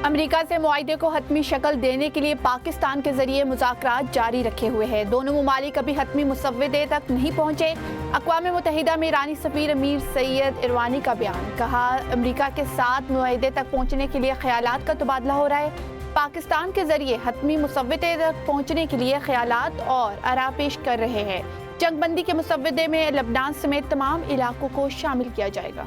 امریکہ سے معاہدے کو حتمی شکل دینے کے لیے پاکستان کے ذریعے مذاکرات جاری رکھے ہوئے ہیں۔ دونوں ممالک ابھی حتمی مسودے تک نہیں پہنچے۔ اقوام متحدہ میں ایرانی سفیر امیر سعید اروانی کا بیان، کہا امریکہ کے ساتھ معاہدے تک پہنچنے کے لیے خیالات کا تبادلہ ہو رہا ہے۔ پاکستان کے ذریعے حتمی مسودے تک پہنچنے کے لیے خیالات اور آراء پیش کر رہے ہیں۔ جنگ بندی کے مسودے میں لبنان سمیت تمام علاقوں کو شامل کیا جائے گا۔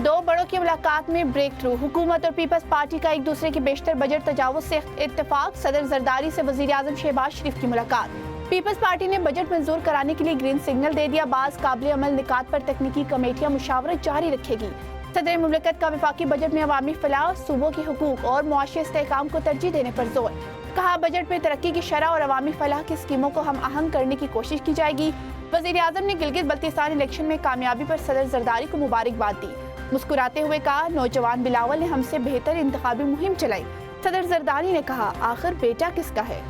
دو بڑوں کی ملاقات میں بریک تھرو، حکومت اور پیپلز پارٹی کا ایک دوسرے کی بیشتر بجٹ تجاوز سے اتفاق، صدر زرداری سے وزیر اعظم شہباز شریف کی ملاقات۔ پیپلز پارٹی نے بجٹ منظور کرانے کے لیے گرین سگنل دے دیا، بعض قابل عمل نکات پر تکنیکی کمیٹیاں مشاورت جاری رکھے گی۔ صدر مملکت کا وفاقی بجٹ میں عوامی فلاح، صوبوں کے حقوق اور معاشی استحکام کو ترجیح دینے پر زور، کہا بجٹ میں ترقی کی شرح اور عوامی فلاح کی اسکیموں کو ہم آہنگ کرنے کی کوشش کی جائے گی۔ وزیر اعظم نے گلگت بلتستان الیکشن میں کامیابی پر صدر زرداری کو مبارکباد دی، مسکراتے ہوئے کہا نوجوان بلاول نے ہم سے بہتر انتخابی مہم چلائی۔ صدر زرداری نے کہا آخر بیٹا کس کا ہے؟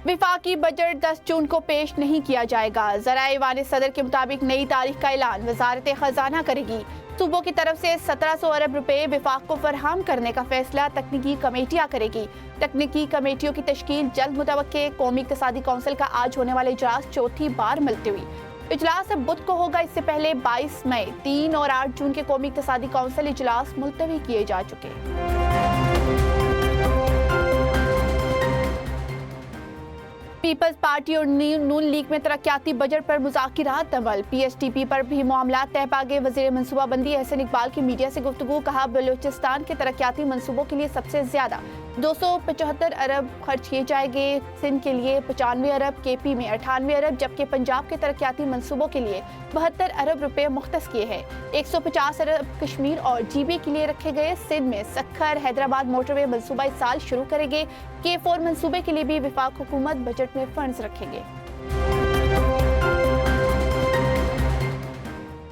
وفاقی بجٹ 10 جون کو پیش نہیں کیا جائے گا، ذرائع ایوان صدر کے مطابق نئی تاریخ کا اعلان وزارت خزانہ کرے گی۔ صوبوں کی طرف سے 1700 ارب روپے وفاق کو فراہم کرنے کا فیصلہ تکنیکی کمیٹیاں کرے گی۔ تکنیکی کمیٹیوں کی تشکیل جلد متوقع۔ قومی اقتصادی کونسل کا آج ہونے والا اجلاس چوتھی بار ملتوی۔ اجلاس اب بدھ کو ہوگا، اس سے پہلے 22 مئی، 3 اور 8 جون کے قومی اقتصادی کونسل اجلاس ملتوی کیے جا چکے۔ پیپلز پارٹی اور نون لیگ میں ترقیاتی بجٹ پر مذاکرات عمل، پی ایس ٹی پی پر بھی معاملات طے پا گئے۔ وزیر منصوبہ بندی احسن اقبال کی میڈیا سے گفتگو، کہا بلوچستان کے ترقیاتی منصوبوں کے لیے سب سے زیادہ 275 ارب خرچ کیے جائیں گے، سندھ کے لیے 95 ارب، کے پی میں 98 ارب، جبکہ پنجاب کے ترقیاتی منصوبوں کے لیے 72 ارب روپے مختص کیے ہیں۔ 150 ارب کشمیر اور جی بی کے لیے رکھے گئے۔ سندھ میں سکھر حیدرآباد موٹر وے منصوبہ اس سال شروع کرے گے۔ K4 منصوبے کے لیے بھی وفاق حکومت بجٹ میں فنڈز رکھیں گے۔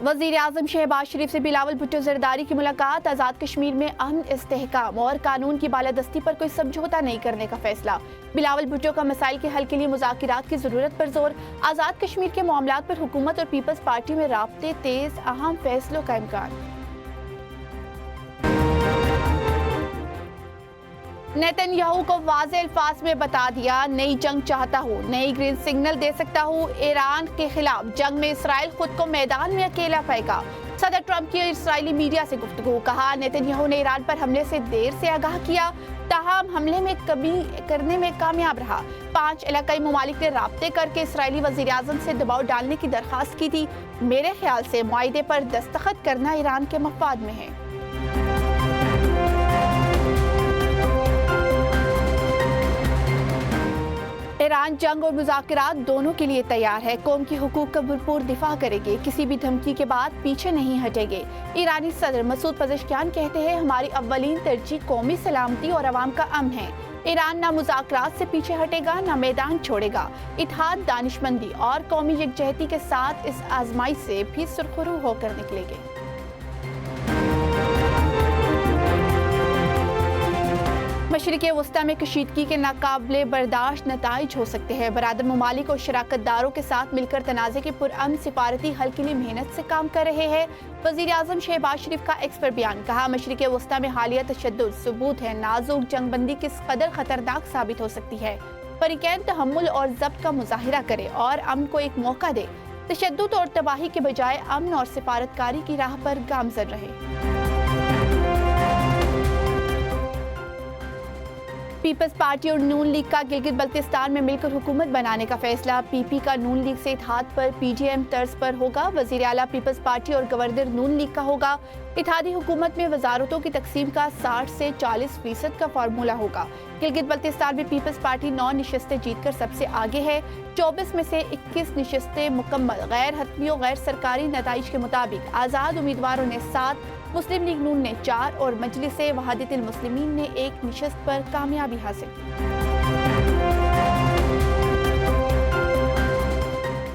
وزیر اعظم شہباز شریف سے بلاول بھٹو زرداری کی ملاقات، آزاد کشمیر میں امن، استحکام اور قانون کی بالادستی پر کوئی سمجھوتہ نہیں کرنے کا فیصلہ۔ بلاول بھٹو کا مسائل کے حل کے لیے مذاکرات کی ضرورت پر زور، آزاد کشمیر کے معاملات پر حکومت اور پیپلز پارٹی میں رابطے تیز، اہم فیصلوں کا امکان۔ نیتن یاہو کو واضح الفاظ میں بتا دیا، نئی جنگ چاہتا ہوں، نئی گرین سگنل دے سکتا ہوں، ایران کے خلاف جنگ میں اسرائیل خود کو میدان میں اکیلا پائے گا۔ صدر ٹرمپ کی اسرائیلی میڈیا سے گفتگو، کہا نیتن یاہو نے ایران پر حملے سے دیر سے آگاہ کیا، تاہم حملے میں کمی کرنے میں کامیاب رہا۔ 5 علاقائی ممالک نے رابطے کر کے اسرائیلی وزیر اعظم سے دباؤ ڈالنے کی درخواست کی تھی۔ میرے خیال سے معاہدے پر دستخط کرنا ایران کے مفاد میں ہے۔ ایران جنگ اور مذاکرات دونوں کے لیے تیار ہے، قوم کے حقوق کا بھرپور دفاع کرے گے، کسی بھی دھمکی کے بعد پیچھے نہیں ہٹے گے۔ ایرانی صدر مسعود پزشکیان کہتے ہیں ہماری اولین ترجیح قومی سلامتی اور عوام کا امن ہے۔ ایران نہ مذاکرات سے پیچھے ہٹے گا، نہ میدان چھوڑے گا۔ اتحاد، دانشمندی اور قومی یکجہتی کے ساتھ اس آزمائش سے بھی سرخرو ہو کر نکلے گے۔ مشرق وسطی میں کشیدگی کے ناقابل برداشت نتائج ہو سکتے ہیں، برادر ممالک اور شراکت داروں کے ساتھ مل کر تنازع کے پرامن سفارتی حل کے لیے محنت سے کام کر رہے ہیں۔ وزیر اعظم شہباز شریف کا ایکس پر بیان، کہا مشرق وسطی میں حالیہ تشدد ثبوت ہے نازک جنگ بندی کس قدر خطرناک ثابت ہو سکتی ہے۔ فریقین تحمل اور ضبط کا مظاہرہ کرے اور امن کو ایک موقع دے، تشدد اور تباہی کے بجائے امن اور سفارتکاری کی راہ پر گامزن رہے۔ پیپلز پارٹی اور نون لیگ کا گلگت بلتستان میں مل کر حکومت بنانے کا فیصلہ، پی پی کا نون لیگ سے اتحاد پر پی ڈی ایم طرز پر ہوگا، وزیر اعلیٰ پیپلز پارٹی اور گورنر نون لیگ کا ہوگا۔ اتحادی حکومت میں وزارتوں کی تقسیم کا 60 سے 40% کا فارمولہ ہوگا۔ گلگت بلتستان میں پیپلز پارٹی 9 نشستیں جیت کر سب سے آگے ہے، 24 میں سے 21 نشستیں مکمل غیر حتمی و غیر سرکاری نتائج کے مطابق، آزاد امیدواروں نے 7، مسلم لیگ نون نے 4 اور مجلس وحدت المسلمین نے 1 نشست پر کامیابی حاصل